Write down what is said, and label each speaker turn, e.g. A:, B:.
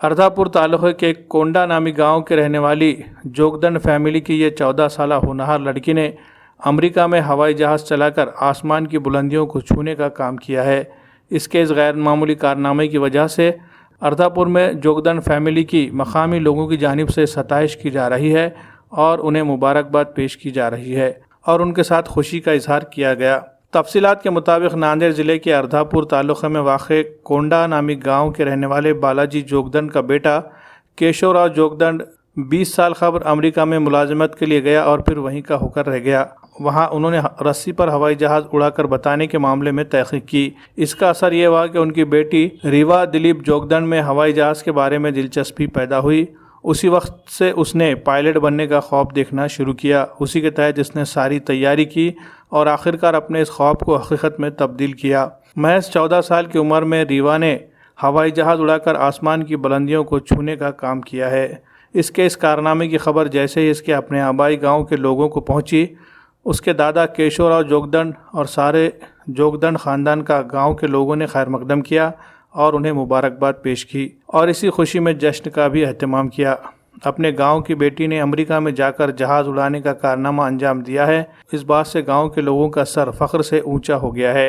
A: اردھاپور تعلقے کے کونڈا نامی گاؤں کے رہنے والی جوگدنڈ فیملی کی یہ 14 سالہ ہونہار لڑکی نے امریکہ میں ہوائی جہاز چلا کر آسمان کی بلندیوں کو چھونے کا کام کیا ہے۔ اس کے اس غیر معمولی کارنامے کی وجہ سے اردھاپور میں جوگدنڈ فیملی کی مقامی لوگوں کی جانب سے ستائش کی جا رہی ہے اور انہیں مبارکباد پیش کی جا رہی ہے اور ان کے ساتھ خوشی کا اظہار کیا گیا۔ تفصیلات کے مطابق ناندیڑ ضلع کے اردھاپور تعلقے میں واقع کونڈا نامی گاؤں کے رہنے والے بالاجی جوگدنڈ کا بیٹا کیشو راؤ جوگدنڈ 20 سال قبل امریکہ میں ملازمت کے لیے گیا اور پھر وہیں کا ہو کر رہ گیا۔ وہاں انہوں نے رسی پر ہوائی جہاز اڑا کر بتانے کے معاملے میں تحقیق کی۔ اس کا اثر یہ ہوا کہ ان کی بیٹی ریوا دلیپ جوگدنڈ میں ہوائی جہاز کے بارے میں دلچسپی پیدا ہوئی۔ اسی وقت سے اس نے پائلٹ بننے کا خواب دیکھنا شروع کیا۔ اسی کے تحت اس نے ساری تیاری کی اور آخرکار اپنے اس خواب کو حقیقت میں تبدیل کیا۔ محض 14 سال کی عمر میں ریوا نے ہوائی جہاز اڑا کر آسمان کی بلندیوں کو چھونے کا کام کیا ہے۔ اس کے اس کارنامے کی خبر جیسے ہی اس کے اپنے آبائی گاؤں کے لوگوں کو پہنچی، اس کے دادا کیشو راؤ جوگدنڈ اور سارے جوگدنڈ خاندان کا گاؤں کے لوگوں نے خیر مقدم کیا اور انہیں مبارکباد پیش کی اور اسی خوشی میں جشن کا بھی اہتمام کیا۔ اپنے گاؤں کی بیٹی نے امریکہ میں جا کر جہاز اڑانے کا کارنامہ انجام دیا ہے، اس بات سے گاؤں کے لوگوں کا سر فخر سے اونچا ہو گیا ہے۔